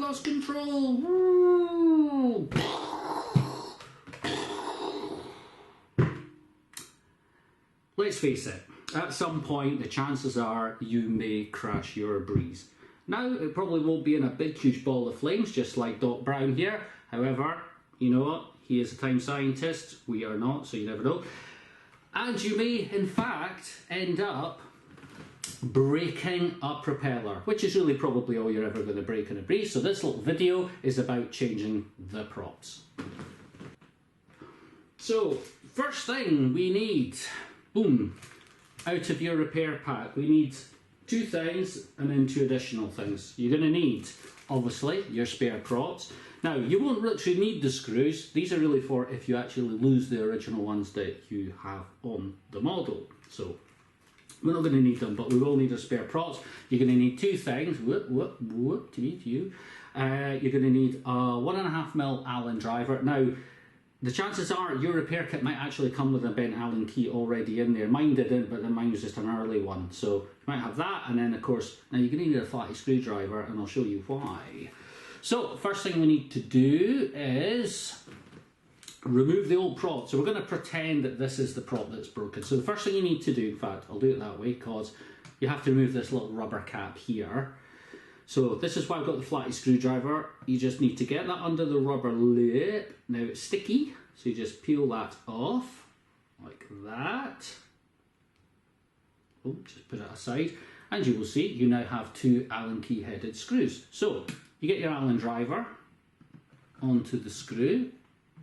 lost control. Woo. Let's face it, at some point the chances are you may crash your breeze. Now, it probably won't be in a big huge ball of flames, just like Doc Brown here. However, you know what? He is a time scientist, we are not, so you never know. And you may, in fact, end up breaking a propeller, which is really probably all you're ever going to break in a breeze. So this little video is about changing the props. So, first thing we need, boom, out of your repair pack, we need 2 things and then 2 additional things. You're going to need, obviously, your spare props. Now, you won't literally need the screws. These are really for if you actually lose the original ones that you have on the model. So, we're not going to need them, but we will need a spare props. You're going to need 2 things. To meet you. You're going to need a 1.5mm Allen driver. Now, the chances are your repair kit might actually come with a bent Allen key already in there. Mine didn't, but mine was just an early one. So you might have that, and then of course, now you're going to need a flatty screwdriver, and I'll show you why. So first thing we need to do is remove the old prop. So we're going to pretend that this is the prop that's broken. So the first thing you need to do, in fact, I'll do it that way, because you have to remove this little rubber cap here. So this is why I've got the flatty screwdriver. You just need to get that under the rubber lip. Now it's sticky, so you just peel that off, like that. Oh, just put it aside. And you will see you now have 2 Allen key headed screws. So you get your Allen driver onto the screw.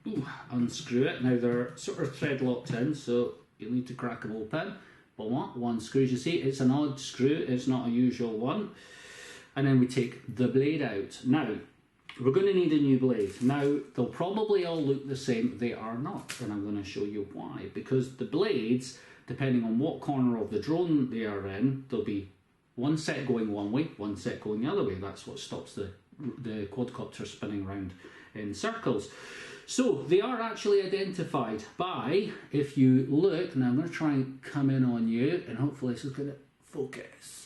Ooh, unscrew it. Now they're sort of thread locked in, so you'll need to crack them open. But what? 1 screw, you see, it's an odd screw, it's not a usual one. And then we take the blade out. Now, we're going to need a new blade. Now, they'll probably all look the same. They are not, and I'm going to show you why. Because the blades, depending on what corner of the drone they are in, there'll be 1 set going one way, 1 set going the other way. That's what stops the quadcopter spinning around in circles. So, they are actually identified by, if you look, now I'm going to try and come in on you, and hopefully this is going to focus.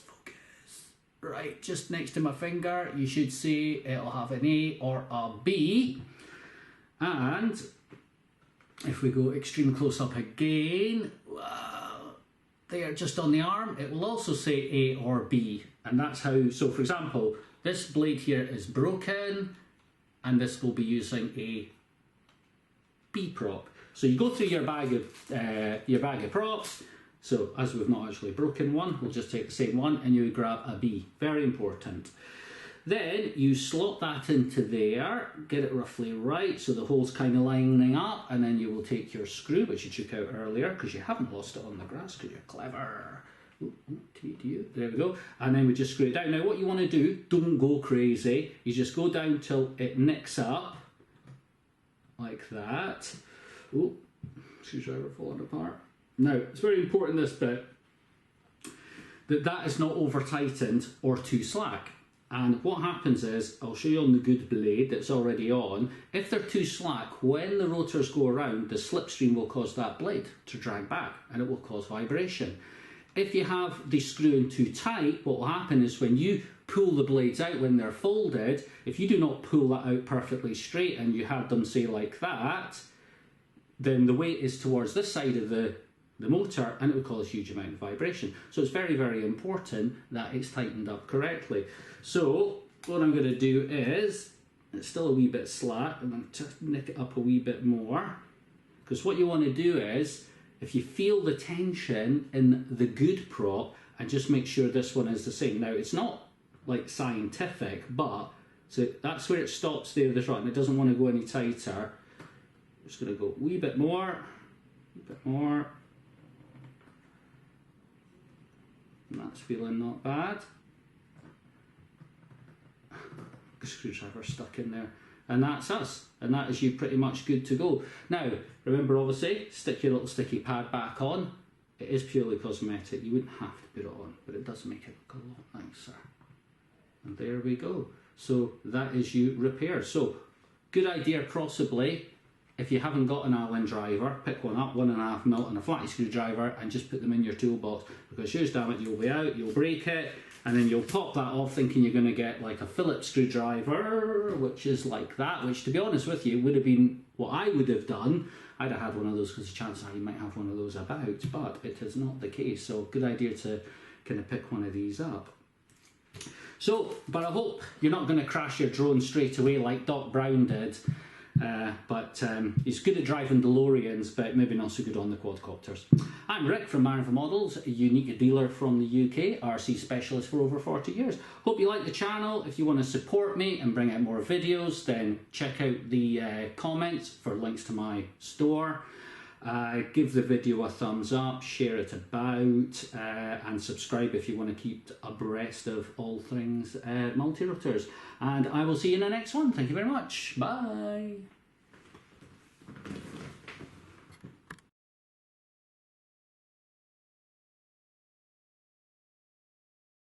Right, just next to my finger, you should see it'll have an A or a B. And if we go extreme close up again, there just on the arm, it will also say A or B. And that's how, so for example, this blade here is broken, and this will be using a B prop. So you go through your bag of props. So, as we've not actually broken one, we'll just take the same one and you grab a B. Very important. Then you slot that into there, get it roughly right so the hole's kind of lining up, and then you will take your screw, which you took out earlier because you haven't lost it on the grass because you're clever. There we go. And then we just screw it down. Now, what you want to do, don't go crazy. You just go down till it nicks up, like that. Oh, screwdriver falling apart. Now, it's very important, this bit, that is not over tightened or too slack. And what happens is, I'll show you on the good blade that's already on, if they're too slack, when the rotors go around, the slipstream will cause that blade to drag back and it will cause vibration. If you have the screw in too tight, what will happen is when you pull the blades out when they're folded, if you do not pull that out perfectly straight and you had them, say, like that, then the weight is towards this side of the motor and it will cause a huge amount of vibration. So it's very, very important that it's tightened up correctly. So what I'm going to do is, it's still a wee bit slack, I'm going to nick it up a wee bit more, because what you want to do is, if you feel the tension in the good prop, and just make sure this one is the same. Now, it's not like scientific, but so that's where it stops there, the front, and it doesn't want to go any tighter. I'm just going to go a wee bit more, and that's feeling not bad. The screwdriver stuck in there. And that's us. And that is you pretty much good to go. Now, remember obviously, stick your little sticky pad back on. It is purely cosmetic. You wouldn't have to put it on, but it does make it look a lot nicer. And there we go. So that is you repaired. So, good idea possibly, if you haven't got an Allen driver, pick one up, 1.5mm and a flatty screwdriver, and just put them in your toolbox, because shoes damn it, you'll be out, you'll break it, And then you'll pop that off thinking you're going to get like a Phillips screwdriver, which is like that, which to be honest with you would have been what I would have done. I'd have had one of those because the chances are you might have one of those about, but it is not the case. So good idea to kind of pick one of these up. So, but I hope you're not going to crash your drone straight away like Doc Brown did. He's good at driving DeLoreans, but maybe not so good on the quadcopters. I'm Rick from Marvel Models, a Yuneec dealer from the UK, RC specialist for over 40 years. Hope you like the channel. If you want to support me and bring out more videos, then check out the comments for links to my store. Give the video a thumbs up, share it about, and subscribe if you want to keep abreast of all things multi-rotors. And I will see you in the next one. Thank you very much. Bye.